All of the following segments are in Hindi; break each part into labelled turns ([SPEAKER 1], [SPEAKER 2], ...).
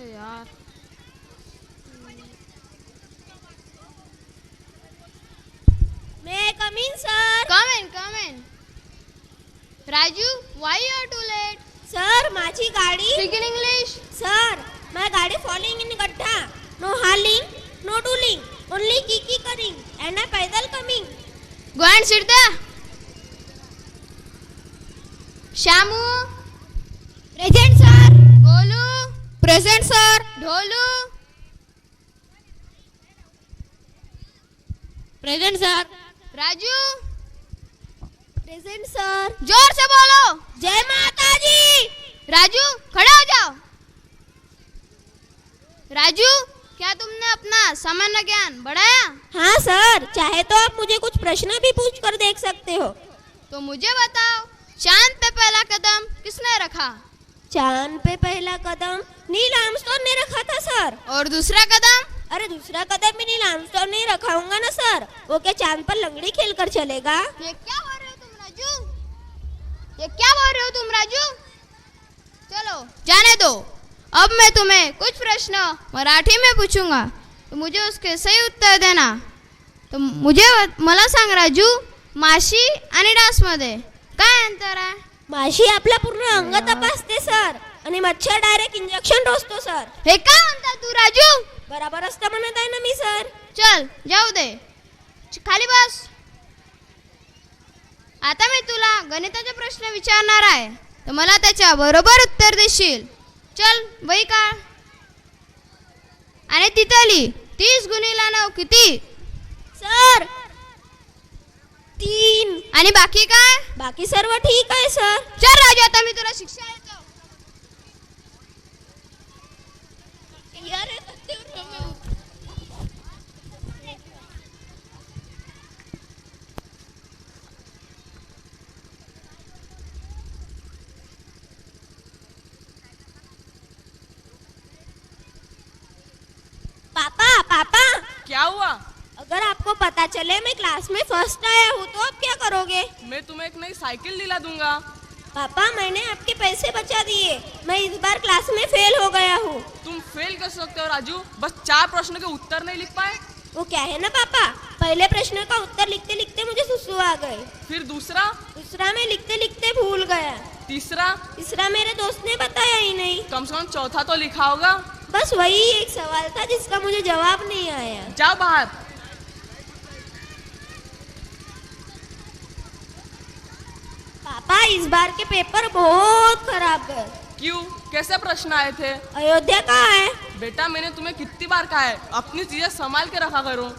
[SPEAKER 1] यार
[SPEAKER 2] May I come in, sir?
[SPEAKER 1] come in. Raju, why you are too late?
[SPEAKER 2] Sir, माझी गाडी.
[SPEAKER 1] Speak in English.
[SPEAKER 2] Sir, my गाडी falling in गड्ढा. No hauling, no tooling, only kiki करिंग. And I पैदल coming.
[SPEAKER 1] Go and sit there. Shamu,
[SPEAKER 2] Present, sir.
[SPEAKER 1] Golu,
[SPEAKER 2] Present, sir.
[SPEAKER 1] Dholu,
[SPEAKER 2] Present, sir.
[SPEAKER 1] Raju,
[SPEAKER 2] Present, sir.
[SPEAKER 1] जोर से बोलो.
[SPEAKER 2] जय माता जी.
[SPEAKER 1] राजू, खड़े हो जाओ. राजू, क्या तुमने अपना सामान्य ज्ञान बढ़ाया?
[SPEAKER 2] हाँ सर, चाहे तो आप मुझे कुछ प्रश्न भी पूछ कर देख सकते हो.
[SPEAKER 1] तो मुझे बताओ, चांद पे पहला कदम किसने रखा?
[SPEAKER 2] चांद पे पहला कदम नील आर्मस्ट्रॉन्ग ने रखा था सर.
[SPEAKER 1] और दूसरा कदम?
[SPEAKER 2] अरे दूसरा कदम भी नील आर्मस्ट्रॉन्ग नहीं रखाऊंगा ना सर. वो क्या चांद पर लंगड़ी खेल कर चलेगा?
[SPEAKER 1] ये क्या बोल रहे हो तुम राजू? ये क्या बोल रहे हो तुम राजू? चलो जाने दो. अब मैं तुम्हें कुछ प्रश्न मराठी में पूछूंगा, तो मुझे उसके सही उत्तर देना. तो मला सांग राजू, माशी आणि डास मध्ये काय अंतर आहे?
[SPEAKER 2] माशी आपला पूर्ण अंग तपासते सर आणि मच्छर डायरेक्ट इंजेक्शन टोचतो सर.
[SPEAKER 1] हे काय म्हणता तू राजू?
[SPEAKER 2] बराबर असतं म्हणत आहे ना मी सर.
[SPEAKER 1] चल जाऊ दे, खाली बस. आता मी तुला गणिताचे प्रश्न विचारणार आहे, तर मला त्याच्या बरोबर उत्तर देशील. चल वही काढ आणि तिथे लिही 30 गुणिले 9 किती?
[SPEAKER 2] सर 3.
[SPEAKER 1] आणि बाकी काय?
[SPEAKER 2] बाकी सर्व ठीक आहे सर.
[SPEAKER 1] चल राजू, आता मी तुला शिक्षा देतो.
[SPEAKER 2] पापा पापा,
[SPEAKER 3] क्या हुआ?
[SPEAKER 2] अगर आपको पता चले मैं क्लास में फर्स्ट आया हूँ तो आप क्या करोगे?
[SPEAKER 3] मैं तुम्हें एक नई साइकिल दिला दूंगा.
[SPEAKER 2] पापा, मैंने आपके पैसे बचा दिए. मैं इस बार क्लास में फेल हो गया हूँ.
[SPEAKER 3] तुम फेल कर सकते हो राजू, बस 4 प्रश्नों के उत्तर नहीं लिख पाए.
[SPEAKER 2] वो क्या है ना पापा, पहले प्रश्न का उत्तर लिखते लिखते मुझे सुसु आ गए.
[SPEAKER 3] फिर दूसरा,
[SPEAKER 2] दूसरा मैं लिखते लिखते भूल गया.
[SPEAKER 3] तीसरा,
[SPEAKER 2] तीसरा मेरे दोस्त ने बताया ही नहीं.
[SPEAKER 3] कम से कम चौथा तो लिखा होगा.
[SPEAKER 2] बस वही एक सवाल था जिसका मुझे जवाब नहीं आया.
[SPEAKER 3] जाओ बाहर.
[SPEAKER 2] पापा, इस बार के पेपर बहुत खराब गए.
[SPEAKER 3] क्यों? कैसे प्रश्न आए थे?
[SPEAKER 2] अयोध्या कहाँ है?
[SPEAKER 3] बेटा, मैंने तुम्हें कितनी बार कहा है अपनी चीजें संभाल के रखा करो.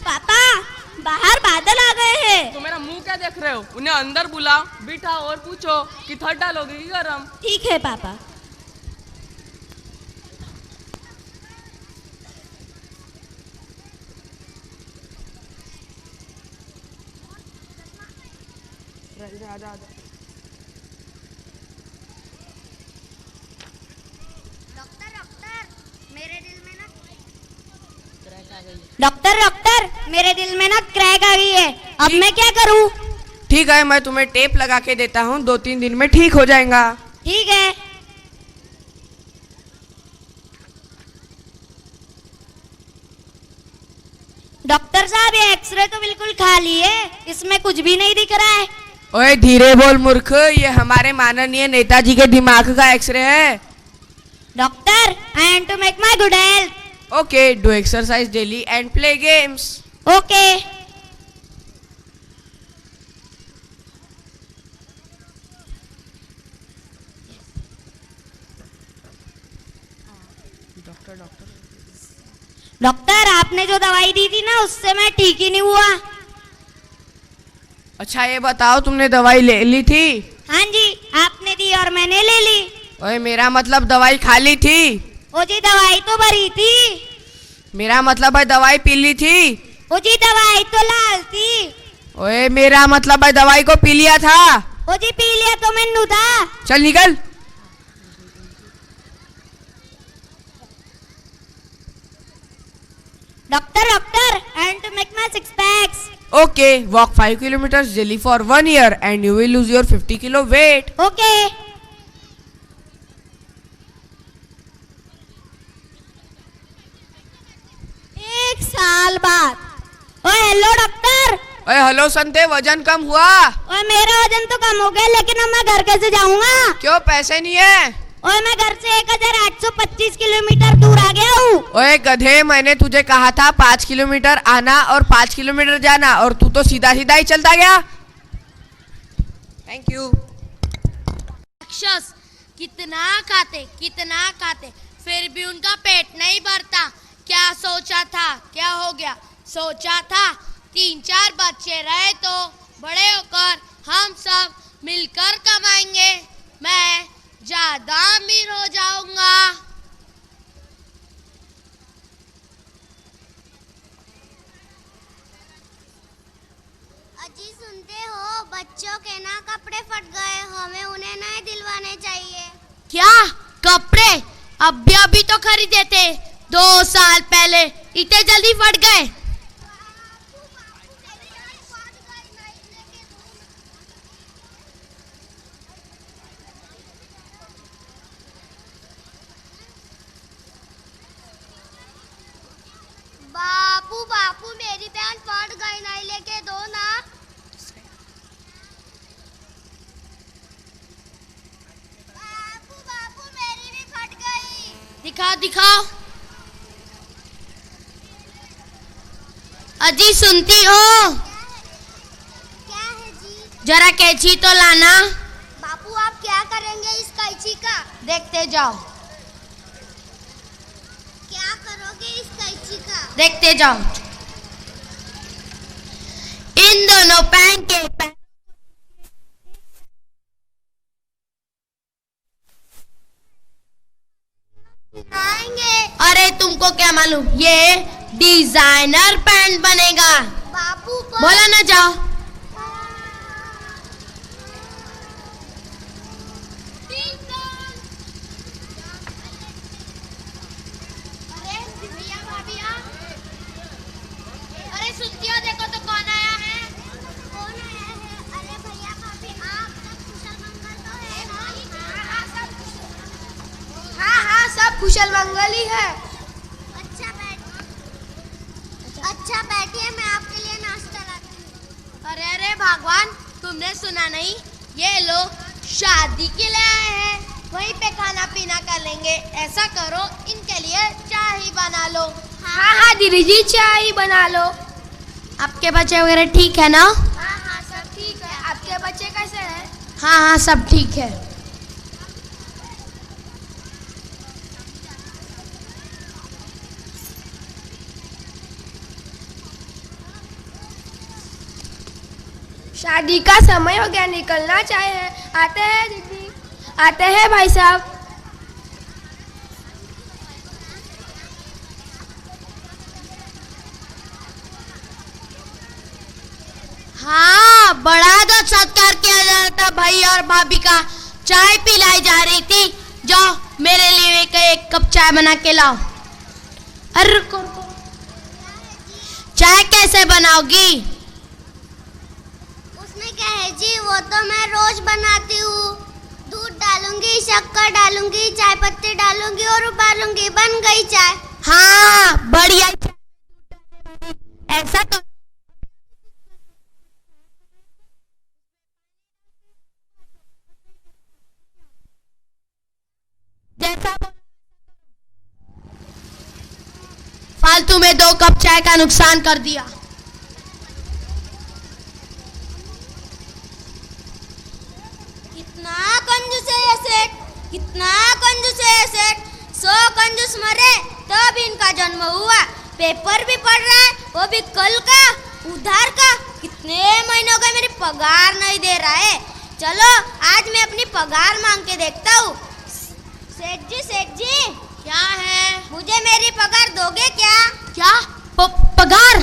[SPEAKER 2] पापा, बाहर बादल आ गए हैं.
[SPEAKER 3] तो मेरा मुंह क्या देख रहे हो? उन्हें अंदर बुलाओ, बिठाओ और पूछो कि थर्ड डालोगे कि गरम.
[SPEAKER 2] ठीक है पापा.
[SPEAKER 4] डॉक्टर, मेरे दिल में ना क्रैक आ गई है. अब मैं क्या करूं?
[SPEAKER 5] ठीक है, मैं तुम्हें टेप लगा के देता हूँ, 2-3 दिन में ठीक हो जाएगा.
[SPEAKER 4] ठीक है. डॉक्टर साहब, ये एक्सरे तो बिल्कुल खाली है, इसमें कुछ भी नहीं दिख रहा है.
[SPEAKER 5] ओए धीरे बोल मूर्ख, ये हमारे माननीय नेताजी के दिमाग का एक्सरे है.
[SPEAKER 4] Doctor, I am to make my good health.
[SPEAKER 5] Okay, do exercise daily and play games.
[SPEAKER 4] Okay. Doctor, आपने जो दवाई दी थी ना, उससे मैं ठीक ही नहीं हुआ.
[SPEAKER 5] अच्छा ये बताओ, तुमने दवाई ले ली थी?
[SPEAKER 4] हाँ जी, आपने दी और मैंने ले ली.
[SPEAKER 5] ओए मेरा मतलब दवाई खाली थी.
[SPEAKER 4] ओ जी, दवाई तो भरी थी.
[SPEAKER 5] मेरा मतलब है दवाई पी ली थी.
[SPEAKER 4] ओ जी, दवाई तो लाल थी.
[SPEAKER 5] ओए मेरा मतलब है दवाई को पी लिया था.
[SPEAKER 4] ओ जी, पी लिया तो मैनू था.
[SPEAKER 5] चल निकल.
[SPEAKER 4] Doctor, I am to make my 6 packs.
[SPEAKER 5] Okay, walk 5 kilometers daily for 1 year and you will lose your 50 kilo weight.
[SPEAKER 4] Okay.
[SPEAKER 2] एक साल बाद।
[SPEAKER 4] ओए हेलो डॉक्टर।
[SPEAKER 5] ओए हेलो संते, वजन कम हुआ?
[SPEAKER 4] ओए मेरा वजन तो कम हो गया, लेकिन अब मैं घर कैसे जाऊंगा?
[SPEAKER 5] क्यों, पैसे नहीं है?
[SPEAKER 4] ओए मैं घर से 1825 किलोमीटर दूर आ गया हूँ।
[SPEAKER 5] ओए गधे, मैंने तुझे कहा था 5 किलोमीटर आना और 5 किलोमीटर जाना, और तू तो सीधा सीधा ही चलता गया। Thank you.
[SPEAKER 6] राक्षस कितना खाते फिर भी उनका पेट नहीं भरता। क्या सोचा था, क्या हो गया? सोचा था 3-4 बच्चे रहे तो बड़े होकर हम सब मिलकर कमाएंगे, मैं ज्यादा अमीर हो जाऊंगा।
[SPEAKER 7] अजी सुनते हो, बच्चों के ना कपड़े फट गए, हमें उन्हें नए दिलवाने चाहिए।
[SPEAKER 6] क्या कपड़े? अभी तो खरीदे थे 2 साल पहले, इतने जल्दी फट गए?
[SPEAKER 7] बापू मेरी पैंट फट गई, नहीं लेके दो ना। बापू मेरी भी फट गई।
[SPEAKER 6] दिखाओ। अजी सुनती हो?
[SPEAKER 7] क्या है जी?
[SPEAKER 6] जरा कैंची तो लाना।
[SPEAKER 7] बापू आप क्या करेंगे इस कैंची का?
[SPEAKER 6] देखते जाओ।
[SPEAKER 7] क्या करोगे इस कैंची का?
[SPEAKER 6] देखते जाओ। इन दोनों पैन के
[SPEAKER 7] आएंगे।
[SPEAKER 6] अरे तुमको क्या मालूम, ये डिजाइनर पैंट बनेगा।
[SPEAKER 7] बापू को
[SPEAKER 6] बोला ना, जाओ।
[SPEAKER 7] अरे भैया भाभी अरे सुनती हो, देखो तो कौन आया है। कौन आया है? अरे भैया भाभी आप सब कुशल मंगल तो है ना? हाँ सब कुशल मंगल ही है। अच्छा बैठिए, मैं आपके लिए नाश्ता लाती हूँ।
[SPEAKER 6] अरे भगवान, तुमने सुना नहीं? ये लोग शादी के लिए आए हैं, वहीं पे खाना पीना कर लेंगे। ऐसा करो, इनके लिए चाय ही बना लो।
[SPEAKER 1] हाँ दीदी जी, चाय ही बना लो।
[SPEAKER 6] आपके बच्चे वगैरह ठीक है ना?
[SPEAKER 7] हाँ सब ठीक है।
[SPEAKER 1] आपके बच्चे कैसे हैं?
[SPEAKER 6] हाँ सब ठीक है।
[SPEAKER 1] शादी का समय हो गया, निकलना चाहिए। आते हैं दीदी, आते हैं भाई साहब।
[SPEAKER 6] हाँ, बड़ा तो सत्कार किया जा रहा था भाई और भाभी का। चाय पिलाई जा रही थी। जाओ मेरे लिए एक कप चाय बना के लाओ। अरे रुको। चाय कैसे बनाओगी?
[SPEAKER 7] उसमें क्या है जी, वो तो मैं रोज बनाती हूँ। दूध डालूंगी, शक्कर डालूंगी, चाय पत्ती डालूंगी और उबालूंगी, बन गई चाय।
[SPEAKER 6] हाँ बढ़िया। ऐसा तो जैसा फालतू में 2 कप चाय का नुकसान कर दिया।
[SPEAKER 2] कितना कंजूस है ये सेठ, कितना कंजूस है ये सेठ। 100 कंजूस मरे तब इनका जन्म हुआ। पेपर भी पढ़ रहा है, वो भी कल का, उधार का। कितने महीनों का मेरी पगार नहीं दे रहा है। चलो आज मैं अपनी पगार मांग के देखता हूँ। सेठ जी
[SPEAKER 6] क्या है?
[SPEAKER 2] मुझे मेरी पगार दोगे क्या?
[SPEAKER 6] क्या पगार?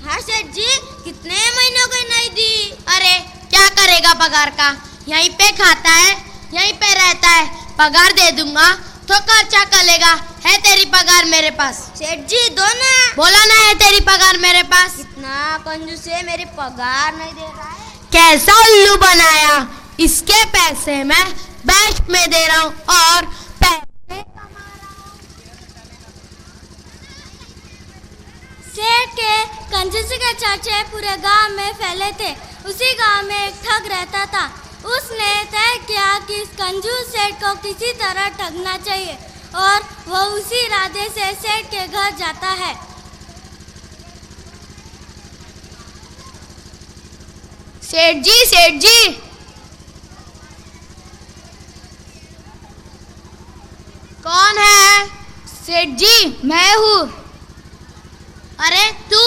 [SPEAKER 2] हाँ सेठ जी, कितने महीनों की नहीं दी।
[SPEAKER 6] अरे क्या करेगा पगार का? यहीं पे खाता है, यहीं पे रहता है। पगार दे दूंगा, तो खर्चा कर लेगा। है तेरी पगार मेरे पास।
[SPEAKER 2] सेठ जी दो ना।
[SPEAKER 6] बोला ना है तेरी पगार मेरे पास।
[SPEAKER 2] कितना कंजूस है, मेरी पगार नहीं दे रहा है।
[SPEAKER 6] कैसा उल्लू बनाया। इसके पैसे मैं बैंक में दे रहा हूँ और पैसे
[SPEAKER 2] सेठ के कंजूसी के चर्चे पूरे गांव में फैले थे। उसी गांव में एक ठग रहता था। उसने तय किया कि इस कंजूस सेठ को किसी तरह ठगना चाहिए और वह उसी इरादे से सेठ के घर जाता है।
[SPEAKER 1] सेठ जी
[SPEAKER 6] कौन है?
[SPEAKER 1] सेठ जी मैं हूँ।
[SPEAKER 6] अरे तू?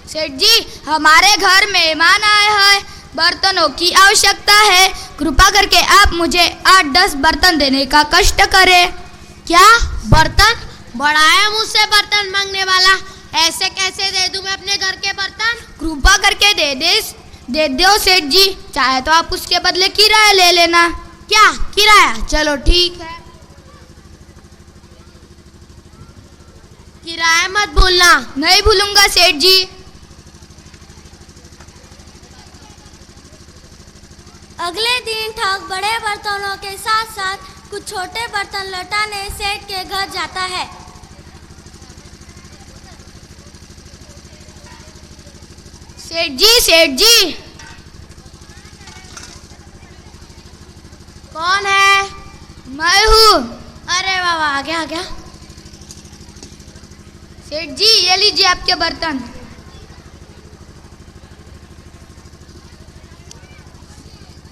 [SPEAKER 1] सेठ जी हमारे घर मेहमान आए हैं, बर्तनों की आवश्यकता है, कृपा करके आप मुझे 8-10 बर्तन देने का कष्ट करें।
[SPEAKER 6] क्या बर्तन? बड़ा है मुझसे बर्तन मांगने वाला। ऐसे कैसे दे दूं मैं अपने घर के बर्तन?
[SPEAKER 1] कृपा करके दे दो सेठ जी, चाहे तो आप उसके बदले किराया ले लेना।
[SPEAKER 6] क्या किराया? चलो ठीक है, किराया मत भूलना।
[SPEAKER 1] नहीं भूलूंगा सेठ जी।
[SPEAKER 2] अगले दिन ठग बड़े बर्तनों के साथ साथ कुछ छोटे बर्तन लौटाने सेठ के घर जाता है।
[SPEAKER 1] सेठ जी
[SPEAKER 6] कौन है?
[SPEAKER 1] मैं हूँ।
[SPEAKER 6] अरे बाबा आ गया।
[SPEAKER 1] सेठ जी ये लीजिए आपके बर्तन।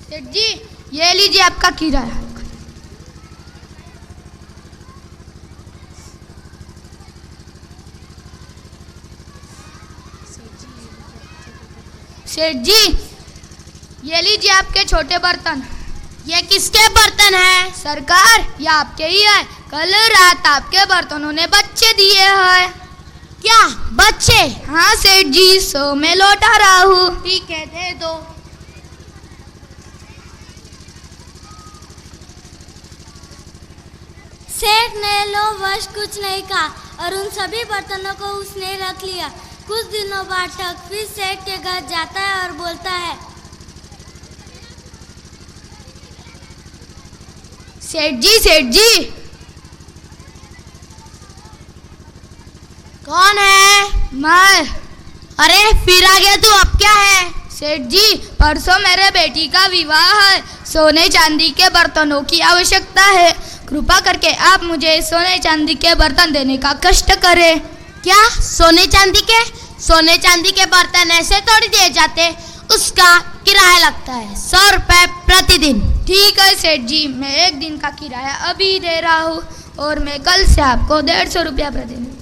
[SPEAKER 1] सेठ जी ये लीजिए आपका किराया। सेठ जी ये लीजिए आपके छोटे बर्तन।
[SPEAKER 6] ये किसके बर्तन है?
[SPEAKER 1] सरकार ये आपके ही है, कल रात आपके बर्तनों ने बच्चे दिए हैं।
[SPEAKER 6] क्या बच्चे?
[SPEAKER 1] हाँ सेठ जी 100 में लौटा रहा हूँ।
[SPEAKER 6] ठीक है दे दो।
[SPEAKER 2] सेठ ने लोभवश कुछ नहीं कहा और उन सभी बर्तनों को उसने रख लिया। कुछ दिनों बाद ठग फिर सेठ के घर जाता है और बोलता है,
[SPEAKER 1] सेठ जी
[SPEAKER 6] कौन है?
[SPEAKER 1] मैं।
[SPEAKER 6] अरे फिर आ गया तू, अब क्या है?
[SPEAKER 1] सेठ जी परसों मेरे बेटी का विवाह है, सोने चांदी के बर्तनों की आवश्यकता है, कृपा करके आप मुझे सोने चांदी के बर्तन देने का कष्ट करें।
[SPEAKER 6] क्या सोने चांदी के? सोने चांदी के बर्तन ऐसे थोड़ी दिए जाते, उसका किराया लगता है 100 रुपए प्रतिदिन।
[SPEAKER 1] ठीक है सेठ जी, मैं 1 दिन का किराया अभी दे रहा हूँ और मैं कल से आपको 150 रुपया प्रतिदिन।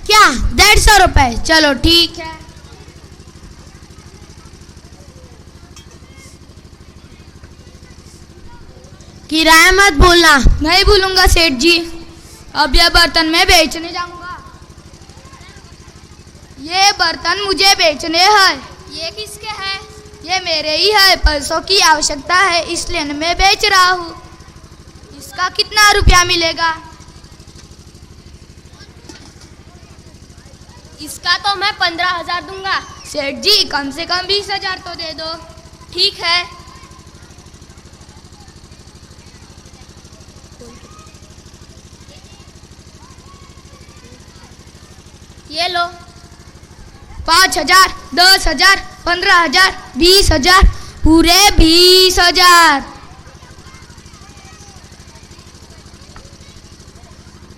[SPEAKER 6] क्या 150 रुपए? चलो ठीक है। किराया मत भूलना।
[SPEAKER 1] नहीं भूलूंगा सेठ जी। अब यह बर्तन मैं बेचने जाऊंगा। ये बर्तन मुझे बेचने हैं।
[SPEAKER 6] ये किसके है?
[SPEAKER 1] ये मेरे ही है, पैसों की आवश्यकता है इसलिए मैं बेच रहा हूँ। इसका कितना रुपया मिलेगा?
[SPEAKER 6] इसका तो मैं 15,000 दूंगा।
[SPEAKER 1] सेठ जी कम से कम 20,000 तो दे दो।
[SPEAKER 6] ठीक है। ये लो।
[SPEAKER 1] 5,000, 10,000, 15,000, 20,000, पूरे 20,000।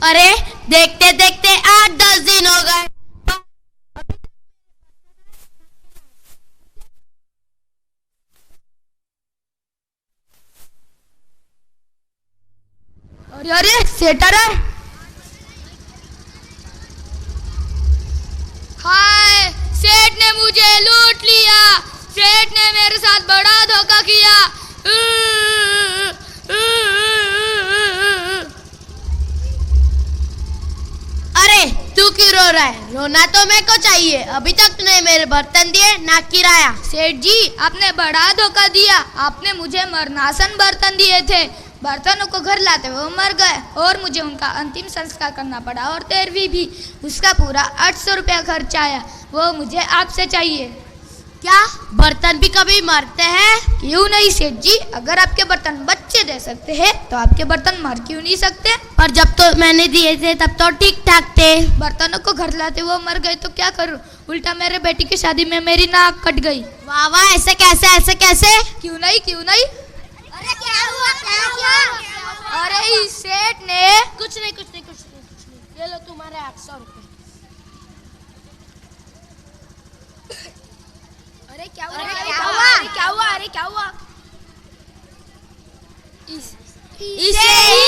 [SPEAKER 6] अरे देखते देखते 8-10 दिन हो गए।
[SPEAKER 1] अरे सेटर है। हाय सेठ ने मुझे लूट लिया। सेठ ने मेरे साथ बड़ा धोखा किया।
[SPEAKER 6] अरे तू क्यों रो रहा है? रोना तो मेरे को चाहिए। अभी तक तूने मेरे बर्तन दिए ना किराया।
[SPEAKER 1] सेठ जी आपने बड़ा धोखा दिया। आपने मुझे मरनासन बर्तन दिए थे,
[SPEAKER 8] बर्तनों को घर लाते हुए वो मर गए और मुझे उनका अंतिम संस्कार करना पड़ा और 13वीं भी। उसका पूरा 800 रुपया खर्च आया। वो मुझे आपसे चाहिए।
[SPEAKER 6] क्या बर्तन भी कभी मरते हैं?
[SPEAKER 8] क्यों नहीं सेठ जी, अगर आपके बर्तन बच्चे दे सकते हैं तो आपके बर्तन मर क्यों नहीं सकते?
[SPEAKER 6] पर जब तो मैंने दिए थे तब तो ठीक ठाक थे।
[SPEAKER 8] बर्तनों को घर लाते हुए मर गए तो क्या करूं? उल्टा मेरे बेटी की शादी में मेरी नाक कट गई।
[SPEAKER 6] वाह वाह, ऐसे कैसे, ऐसे कैसे?
[SPEAKER 8] क्यों नहीं, क्यों नहीं?
[SPEAKER 7] अरे क्या हुआ, क्या हुआ?
[SPEAKER 8] अरे इस सेठ ने
[SPEAKER 6] कुछ नहीं, कुछ नहीं, कुछ नहीं, कुछ नहीं। ये लो तुम्हारे 800 रुपए।
[SPEAKER 8] अरे क्या हुआ,
[SPEAKER 6] अरे क्या हुआ?
[SPEAKER 8] अरे क्या हुआ, अरे क्या हुआ?
[SPEAKER 6] इसे ही